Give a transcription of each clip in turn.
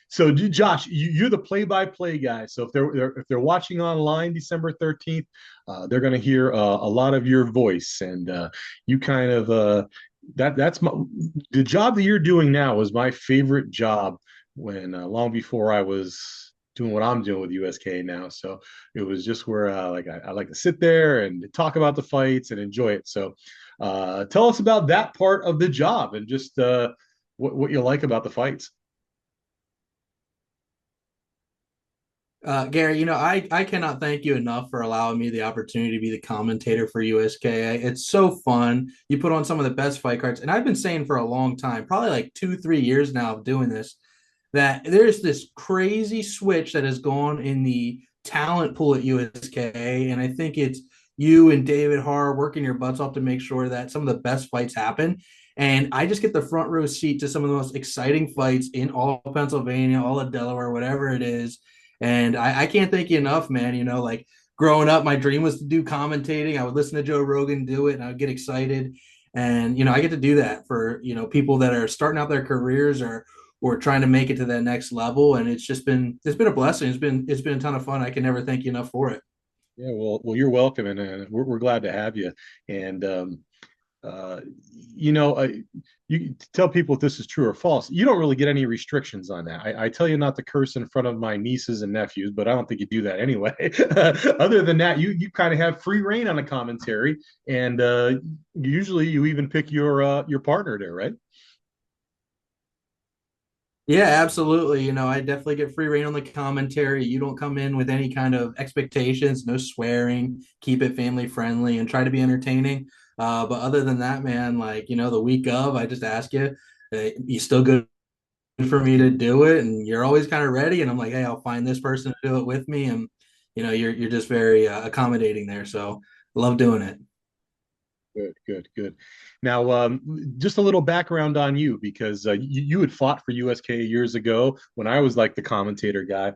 So Josh, you're the play-by-play guy. So if they're watching online December 13th, they're going to hear a lot of your voice, and you kind of that's the job that you're doing now was my favorite job when long before I was doing what I'm doing with USKA now. So it was just where I like to sit there and talk about the fights and enjoy it. So tell us about that part of the job and just what you like about the fights. Gary, I cannot thank you enough for allowing me the opportunity to be the commentator for USKA. It's so fun. You put on some of the best fight cards. And I've been saying for a long time, probably like 2, 3 years now of doing this, that there's this crazy switch that has gone in the talent pool at USKA. And I think it's you and David Harr working your butts off to make sure that some of the best fights happen. And I just get the front row seat to some of the most exciting fights in all of Pennsylvania, all of Delaware, whatever it is. And I can't thank you enough, man. Like growing up, my dream was to do commentating. I would listen to Joe Rogan do it and I would get excited. And, I get to do that for, people that are starting out their careers or trying to make it to that next level. And it's been a blessing. It's been a ton of fun. I can never thank you enough for it. Yeah, well, you're welcome, and we're glad to have you. And uh, you know, you tell people if this is true or false. You don't really get any restrictions on that. I tell you not to curse in front of my nieces and nephews, but I don't think you do that anyway. Other than that, you kind of have free reign on the commentary, and usually you even pick your partner there, right? Yeah, absolutely. I definitely get free reign on the commentary. You don't come in with any kind of expectations, no swearing, keep it family friendly and try to be entertaining. But other than that, man, like, the week of, I just ask you, you still good for me to do it? And you're always kind of ready. And I'm like, hey, I'll find this person to do it with me. And, you're just very accommodating there. So love doing it. Good, good, good. Now, just a little background on you because you had fought for USK years ago when I was like the commentator guy.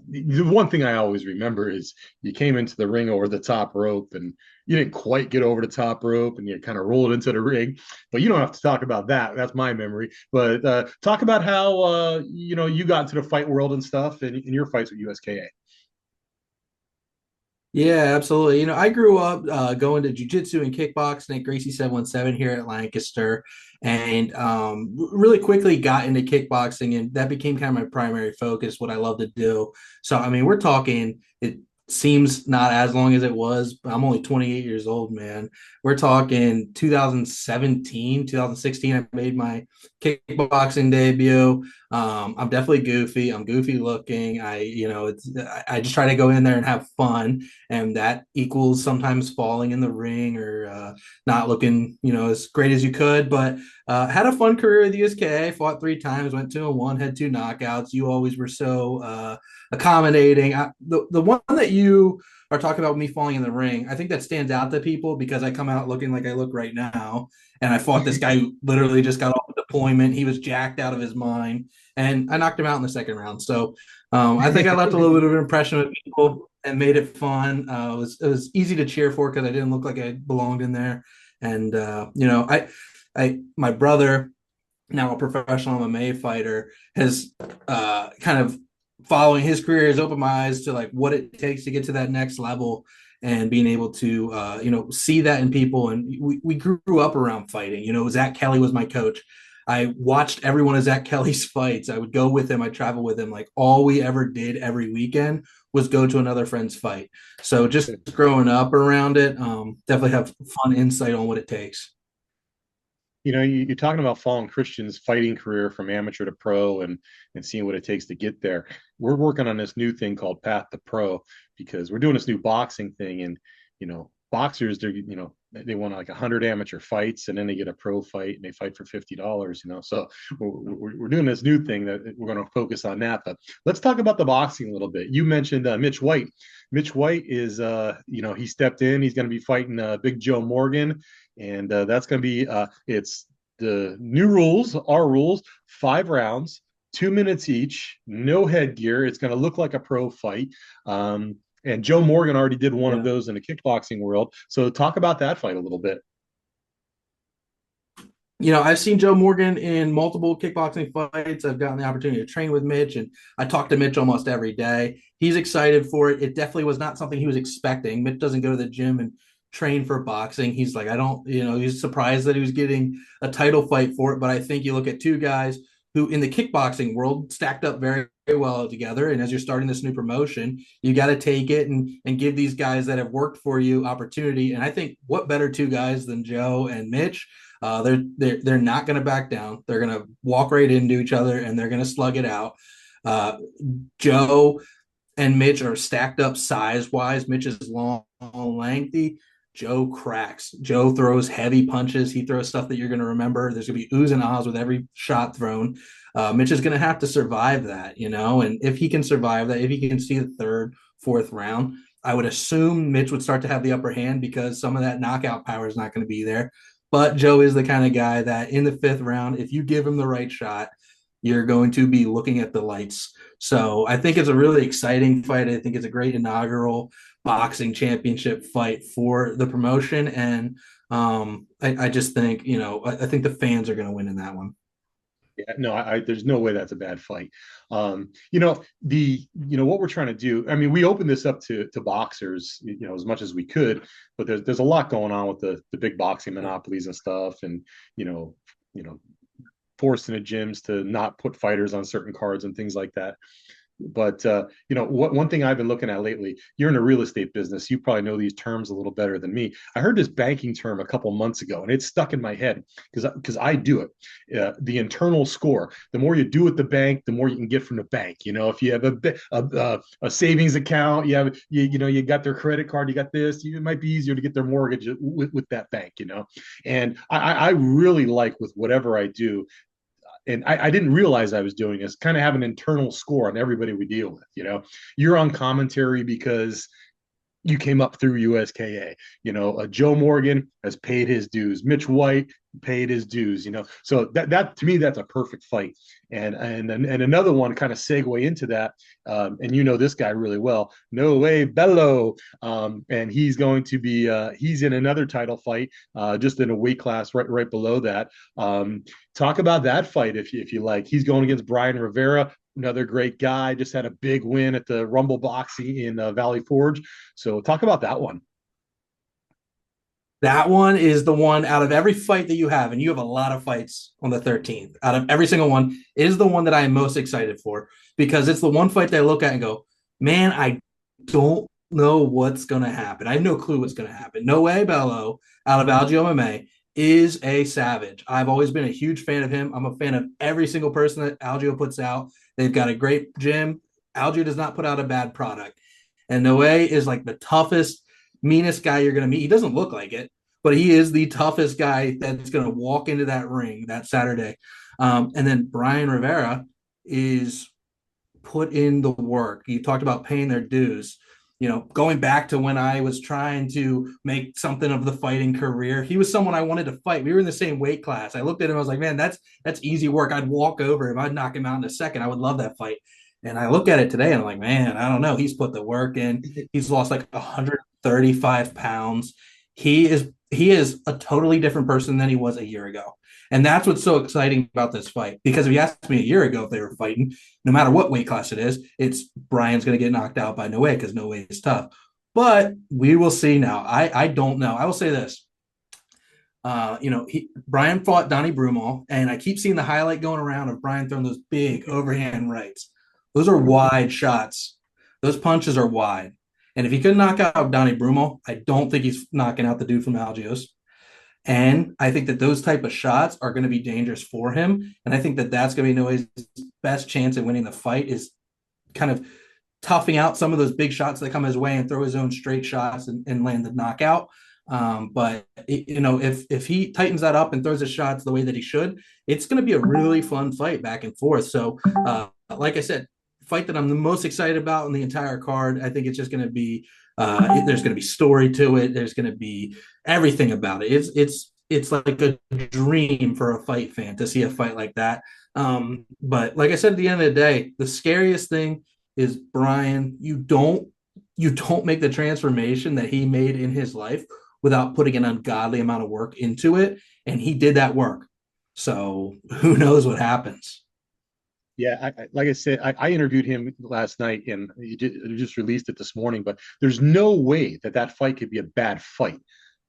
The one thing I always remember is you came into the ring over the top rope and you didn't quite get over the top rope and you kind of rolled into the ring. But you don't have to talk about that. That's my memory. But talk about how you got into the fight world and stuff and in your fights with USKA. Yeah, absolutely. I grew up going to jujitsu and kickboxing at Gracie 717 here at Lancaster, and really quickly got into kickboxing, and that became kind of my primary focus, what I love to do. So, I mean, we're talking, it seems not as long as it was, but I'm only 28 years old, man. We're talking 2017, 2016, I made my kickboxing debut. I'm definitely goofy. I'm goofy looking. I just try to go in there and have fun, and that equals sometimes falling in the ring or not looking, as great as you could. But had a fun career with USKA. Fought 3 times, went 2-1, had 2 knockouts. You always were so accommodating. The one that you are talking about me falling in the ring, I think that stands out to people because I come out looking like I look right now. And I fought this guy who literally just got off deployment. He was jacked out of his mind, and I knocked him out in the second round. So I think I left a little bit of an impression with people and made it fun. It was easy to cheer for because I didn't look like I belonged in there. And I my brother, now a professional MMA fighter, has kind of following his career has opened my eyes to like what it takes to get to that next level and being able to see that in people. And we grew up around fighting. Zach Kelly was my coach. I watched every one of Zach Kelly's fights. I would go with him. I travel with him. Like all we ever did every weekend was go to another friend's fight. So just growing up around it, definitely have fun insight on what it takes. You're talking about following Christian's fighting career from amateur to pro and seeing what it takes to get there. We're working on this new thing called Path to Pro because we're doing this new boxing thing, and boxers they want like 100 amateur fights and then they get a pro fight and they fight for $50. So we're doing this new thing that we're going to focus on that. But let's talk about the boxing a little bit. You mentioned Mitch White. Mitch White is he stepped in. He's going to be fighting Big Joe Morgan, and that's going to be it's the new rules, our rules, 5 rounds, 2 minutes each, no headgear. It's going to look like a pro fight. And Joe Morgan already did one of Yeah. those in the kickboxing world. So talk about that fight a little bit. I've seen Joe Morgan in multiple kickboxing fights. I've gotten the opportunity to train with Mitch, and I talk to Mitch almost every day. He's excited for it. It definitely was not something he was expecting. Mitch doesn't go to the gym and train for boxing. He's like, I don't, he's surprised that he was getting a title fight for it. But I think you look at two guys who, in the kickboxing world, stacked up very, very well together. And as you're starting this new promotion, you got to take it and give these guys that have worked for you opportunity. And I think what better two guys than Joe and Mitch? They're not going to back down. They're going to walk right into each other and they're going to slug it out. Uh, Joe and Mitch are stacked up size wise. Mitch is long, lengthy. Joe cracks. Joe throws heavy punches. He throws stuff that you're going to remember. There's going to be oohs and ahs with every shot thrown. Mitch is going to have to survive that, and if he can survive that, if he can see the third, fourth round, I would assume Mitch would start to have the upper hand because some of that knockout power is not going to be there. But Joe is the kind of guy that in the fifth round, if you give him the right shot, you're going to be looking at the lights. So I think it's a really exciting fight. I think it's a great inaugural boxing championship fight for the promotion. And I just think, I think the fans are going to win in that one. Yeah, no, there's no way that's a bad fight. What we're trying to do. I mean, we opened this up to boxers, as much as we could, but there's a lot going on with the big boxing monopolies and stuff, and you know, you know, forcing the gyms to not put fighters on certain cards and things like that. But one thing I've been looking at lately, you're in the real estate business. You probably know these terms a little better than me. I heard this banking term a couple months ago, and it's stuck in my head because I do it. The internal score. The more you do at the bank, the more you can get from the bank. If you have a savings account, you got their credit card, you got this. It might be easier to get their mortgage with that bank. And I really like with whatever I do, and I didn't realize I was doing this, kind of have an internal score on everybody we deal with. You're on commentary because you came up through USKA. Joe Morgan has paid his dues. Mitch White paid his dues. So that to me that's a perfect fight. And another one kind of segue into that. And this guy really well. No way, Bello. And he's going to be he's in another title fight, just in a weight class right below that. Talk about that fight if you like. He's going against Brian Rivera, another great guy. Just had a big win at the Rumble Boxing in Valley Forge. So talk about that one. That one is the one out of every fight that you have, and you have a lot of fights on the 13th. Out of every single one, is the one that I am most excited for because it's the one fight that I look at and go, man, I don't know what's going to happen. I have no clue what's going to happen. No way, Bello out of Algio MMA is a savage. I've always been a huge fan of him. I'm a fan of every single person that Algio puts out. They've got a great gym. Algio does not put out a bad product. And Noe is like the toughest, meanest guy you're going to meet. He doesn't look like it, but he is the toughest guy that's going to walk into that ring that Saturday. And then Brian Rivera is put in the work. You talked about paying their dues. Going back to when I was trying to make something of the fighting career, he was someone I wanted to fight. We were in the same weight class. I looked at him, I was like, man, that's easy work. I'd walk over him, I'd knock him out in a second. I would love that fight. And I look at it today and I'm like, man, I don't know. He's put the work in. He's lost like 135 pounds. He is a totally different person than he was a year ago. And that's what's so exciting about this fight. Because if you asked me a year ago if they were fighting, no matter what weight class it is, it's Brian's going to get knocked out by Noe because Noe is tough. But we will see now. I don't know. I will say this. Brian fought Donnie Brumall, and I keep seeing the highlight going around of Brian throwing those big overhand rights. Those are wide shots. Those punches are wide. And if he could knock out Donnie Brumall, I don't think he's knocking out the dude from Algios. And I think that those type of shots are going to be dangerous for him. And I think that that's going to be Noe's best chance at winning the fight is kind of toughing out some of those big shots that come his way and throw his own straight shots and land the knockout. But if he tightens that up and throws his shots the way that he should, it's going to be a really fun fight back and forth. So, like I said, fight that I'm the most excited about in the entire card. I think it's just going to be there's going to be story to it. There's going to be everything about it. It's like a dream for a fight fan to see a fight like that. But like I said, at the end of the day, the scariest thing is Brian. You don't make the transformation that he made in his life without putting an ungodly amount of work into it, and he did that work. So who knows what happens? Yeah, like I said, I interviewed him last night, and he just released it this morning. But there's no way that that fight could be a bad fight.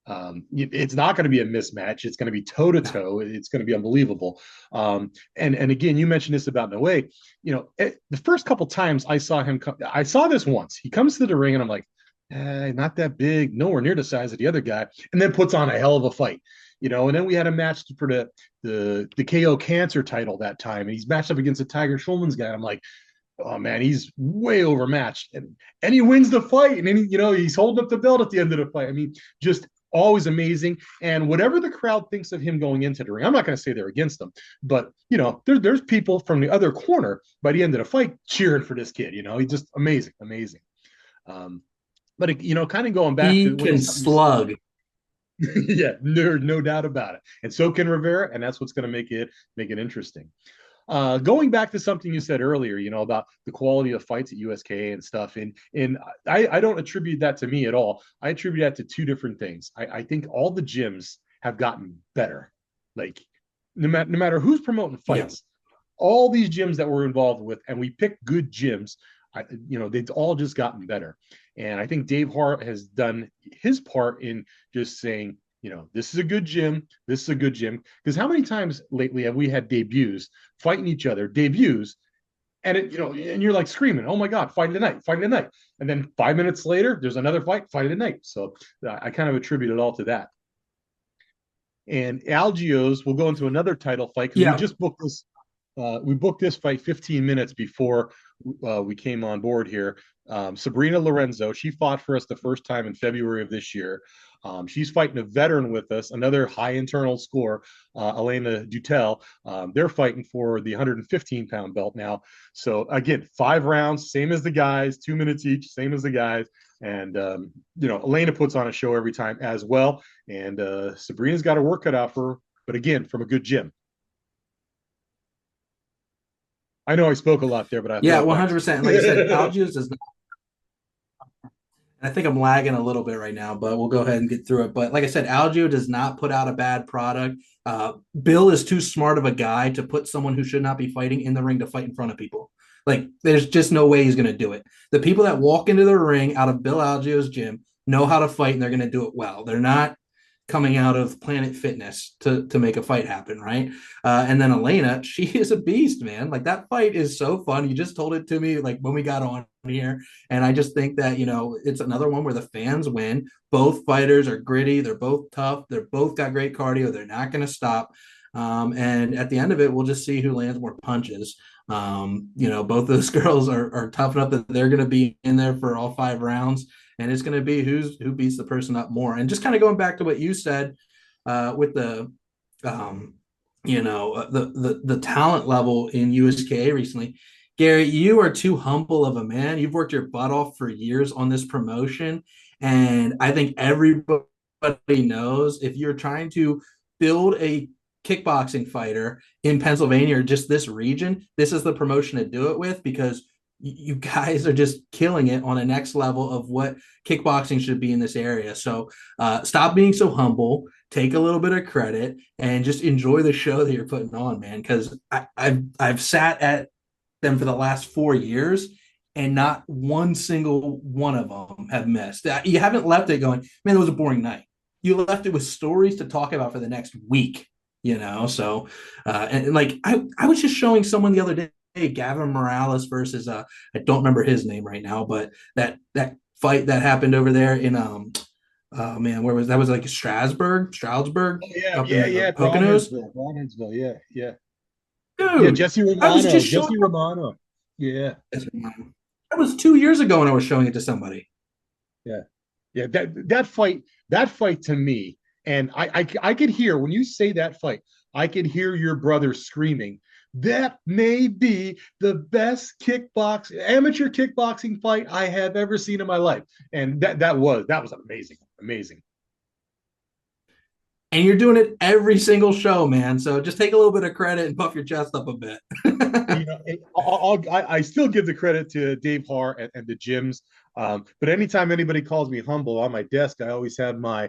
It's not going to be a mismatch. It's going to be toe to No. toe. It's going to be unbelievable. And again, you mentioned this about Noe. The first couple times I saw him come, I saw this once. He comes to the ring, and I'm like, not that big, nowhere near the size of the other guy, and then puts on a hell of a fight. And then we had a match for the KO Cancer title that time, and he's matched up against a Tiger Schulman's guy. And I'm like, oh man, he's way overmatched, and he wins the fight, and then he's holding up the belt at the end of the fight. I mean, just always amazing. And whatever the crowd thinks of him going into the ring, I'm not going to say they're against him, but there's people from the other corner by the end of the fight cheering for this kid. He's just amazing, amazing. Um, but kind of going back to He what you, can slug. yeah, no doubt about it. And so can Rivera, and that's what's going to make it interesting. Going back to something you said earlier, about the quality of fights at USKA and stuff, and I don't attribute that to me at all. I attribute that to two different things. I think all the gyms have gotten better. Like no matter who's promoting Yeah. fights, all these gyms that we're involved with, and we pick good gyms. They've all just gotten better. And I think Dave Hart has done his part in just saying, this is a good gym. This is a good gym. Because how many times lately have we had debuts fighting each other, debuts, and and you're like screaming, "Oh my God, fight tonight, fight tonight!" And then 5 minutes later, there's another fight tonight. So I kind of attribute it all to that. And Algio's will go into another title fight because we Yeah. just booked this. We booked this fight 15 minutes before we came on board here. Sabrina Lorenzo, she fought for us the first time in February of this year. She's fighting a veteran with us, another high internal score, Elena Dutel. They're fighting for the 115-pound belt now. So again, 5 rounds, same as the guys, 2 minutes each, same as the guys. And Elena puts on a show every time as well. And Sabrina's got her work cut out for her, but again, from a good gym. I know I spoke a lot there, but I Yeah, throw it back to 100%. And like I said, you. Algiers does not. I think I'm lagging a little bit right now, but we'll go ahead and get through it. But like I said, Algio does not put out a bad product. Bill is too smart of a guy to put someone who should not be fighting in the ring to fight in front of people. Like, there's just no way he's going to do it. The people that walk into the ring out of Bill Algio's gym know how to fight, and they're going to do it well. They're not coming out of Planet Fitness to make a fight happen, right? And then Elena, she is a beast, man. Like, that fight is so fun. You just told it to me like when we got on here, and I just think that it's another one where the fans win. Both fighters are gritty. They're both tough. They're both got great cardio. They're not going to stop. And at the end of it, we'll just see who lands more punches. Both those girls are tough enough that they're going to be in there for all 5 rounds, and it's going to be who beats the person up more. And just kind of going back to what you said with the the talent level in USKA recently. Gary, you are too humble of a man. You've worked your butt off for years on this promotion. And I think everybody knows if you're trying to build a kickboxing fighter in Pennsylvania or just this region, this is the promotion to do it with, because you guys are just killing it on a next level of what kickboxing should be in this area. So stop being so humble, take a little bit of credit, and just enjoy the show that you're putting on, man. Because I've sat at them for the last 4 years, and not one single one of them have missed. You haven't left it going, man, it was a boring night. You left it with stories to talk about for the next week. So and like I was just showing someone the other day, Gavin Morales versus I don't remember his name right now, but that fight that happened over there in oh man, where was that? Was like Stroudsburg, Oh, yeah, up yeah, in the yeah. Poconos. Broadheadsville. Yeah, yeah, yeah. Dude, Jesse I was Romano. just showing. Jesse Romano. Yeah, That was 2 years ago when I was showing it to somebody. yeah, yeah. That fight to me, and I could hear when you say that fight. I could hear your brother screaming. That may be the best amateur kickboxing fight I have ever seen in my life, and that was amazing, amazing. And you're doing it every single show, man. So just take a little bit of credit and puff your chest up a bit. I still give the credit to Dave Har and the gyms. But anytime anybody calls me humble on my desk, I always have my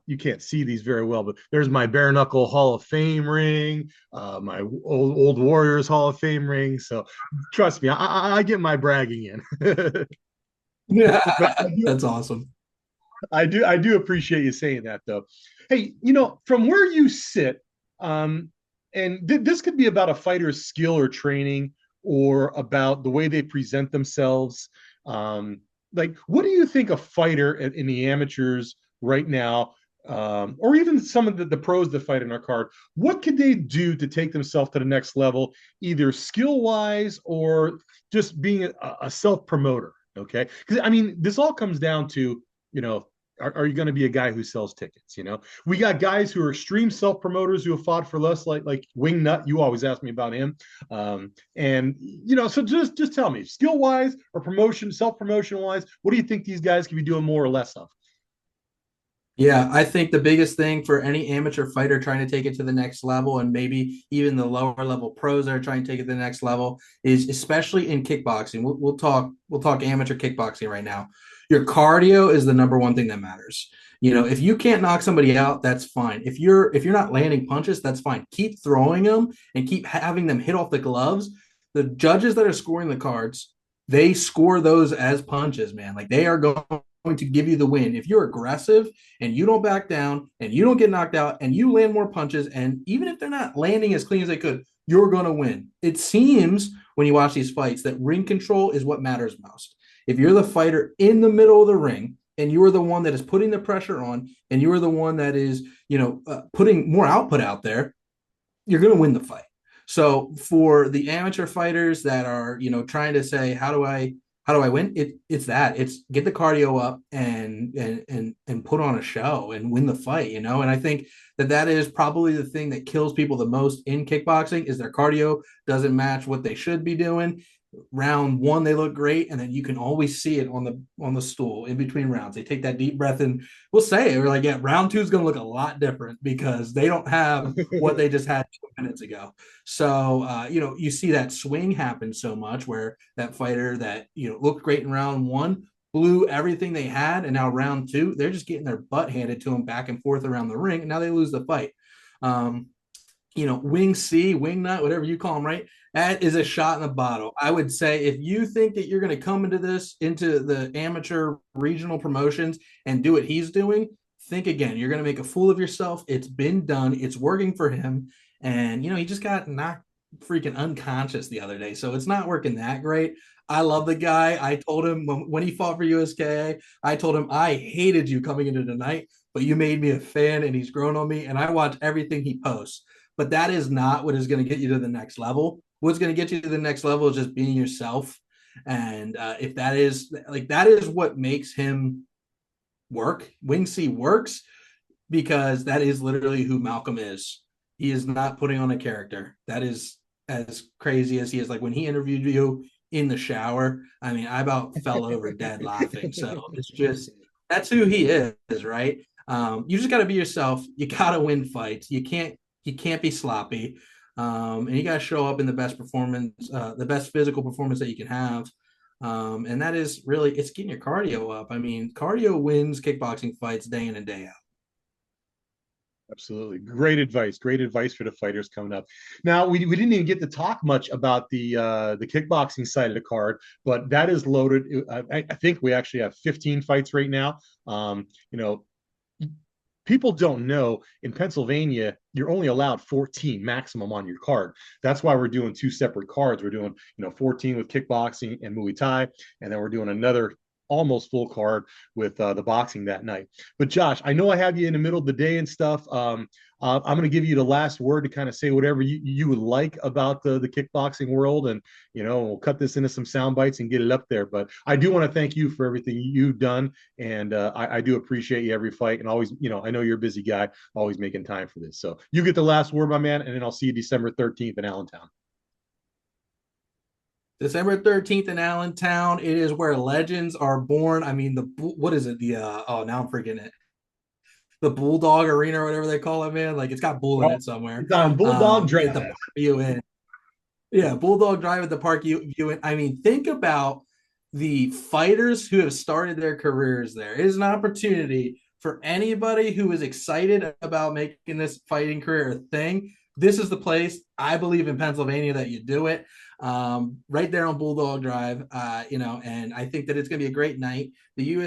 you can't see these very well, but there's my bare knuckle Hall of Fame ring, my old Warriors Hall of Fame ring. So trust me, I get my bragging in. But Yeah, that's awesome. I do appreciate you saying that though. Hey, from where you sit, um, and this could be about a fighter's skill or training, or about the way they present themselves. Um, like, what do you think a fighter in the amateurs right now, or even some of the pros that fight in our card, what could they do to take themselves to the next level, either skill wise or just being a self promoter? Okay, because I mean, this all comes down to you know are you going to be a guy who sells tickets? We got guys who are extreme self promoters who have fought for less, like Wingnut. You always ask me about him, and so just tell me, skill wise or promotion, self promotion wise, what do you think these guys could be doing more or less of? Yeah, I think the biggest thing for any amateur fighter trying to take it to the next level, and maybe even the lower level pros that are trying to take it to the next level, is especially in kickboxing. We'll talk amateur kickboxing right now. Your cardio is the number one thing that matters. If you can't knock somebody out, that's fine. If you're not landing punches, that's fine. Keep throwing them and keep having them hit off the gloves. The judges that are scoring the cards, they score those as punches, man. Like they are going to give you the win. If you're aggressive and you don't back down and you don't get knocked out and you land more punches, and even if they're not landing as clean as they could, you're going to win. It seems when you watch these fights that ring control is what matters most. If you're the fighter in the middle of the ring and you are the one that is putting the pressure on and you are the one that is, putting more output out there, you're going to win the fight. So for the amateur fighters that are, trying to say, how do I win? It's get the cardio up and put on a show and win the fight, And I think that is probably the thing that kills people the most in kickboxing is their cardio doesn't match what they should be doing. Round one, they look great, and then you can always see it on the stool in between rounds. They take that deep breath, and we'll say it. We're like, yeah, round two is going to look a lot different because they don't have what they just had 2 minutes ago. So, you see that swing happen so much where that fighter that, looked great in round one blew everything they had. And now round two, they're just getting their butt handed to them back and forth around the ring. And now they lose the fight. Um, wing C, wing nut, whatever you call them, right? That is a shot in the bottle. I would say if you think that you're going to come into the amateur regional promotions and do what he's doing, think again. You're going to make a fool of yourself. It's been done. It's working for him. And, he just got knocked freaking unconscious the other day. So it's not working that great. I love the guy. I told him when he fought for USKA, I told him I hated you coming into tonight, but you made me a fan and he's grown on me. And I watch everything he posts. But that is not what is going to get you to the next level. What's going to get you to the next level is just being yourself. And if that is what makes him work. Wing C works because that is literally who Malcolm is. He is not putting on a character. That is as crazy as he is. Like when he interviewed you in the shower, I mean, I about fell over dead laughing. So it's just that's who he is, right? You just got to be yourself. You got to win fights. You can't be sloppy, and you got to show up in the best performance, the best physical performance that you can have. And that is really it's getting your cardio up. I mean, cardio wins kickboxing fights day in and day out. Absolutely. Great advice. Great advice for the fighters coming up. Now, we didn't even get to talk much about the kickboxing side of the card, but that is loaded. I think we actually have 15 fights right now. People don't know in Pennsylvania, you're only allowed 14 maximum on your card. That's why we're doing two separate cards. We're doing, 14 with kickboxing and Muay Thai, and then we're doing another almost full card with the boxing that night. But Josh, I know I have you in the middle of the day and stuff. I'm going to give you the last word to kind of say whatever you would like about the kickboxing world, and we'll cut this into some sound bites and get it up there. But I do want to thank you for everything you've done, and I do appreciate you every fight, and always, I know you're a busy guy, always making time for this. So you get the last word, my man, and then I'll see you December 13th in Allentown. December 13th in Allentown. It is where legends are born. I mean, what is it? Now I'm forgetting it. The Bulldog Arena or whatever they call it, man. Like it's got bull in Well, it somewhere. it's on Bulldog At the Drive. Park UN. Yeah, Bulldog Drive at the Park UN. I mean, think about the fighters who have started their careers there. It is an opportunity for anybody who is excited about making this fighting career a thing, this is the place. I believe in Pennsylvania that you do it, right there on Bulldog Drive. And I think that it's going to be a great night. The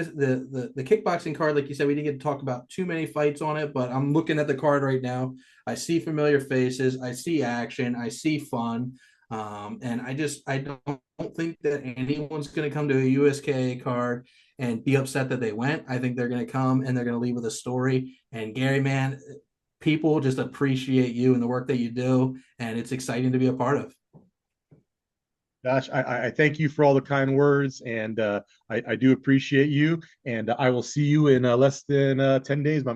kickboxing card, like you said, we didn't get to talk about too many fights on it, but I'm looking at the card right now. I see familiar faces, I see action, I see fun, and I don't think that anyone's going to come to a USKA card and be upset that they went. I think they're going to come and they're going to leave with a story. And Gary, man, people just appreciate you and the work that you do, and it's exciting to be a part of. Josh, I thank you for all the kind words, and I do appreciate you. And I will see you in less than 10 days, my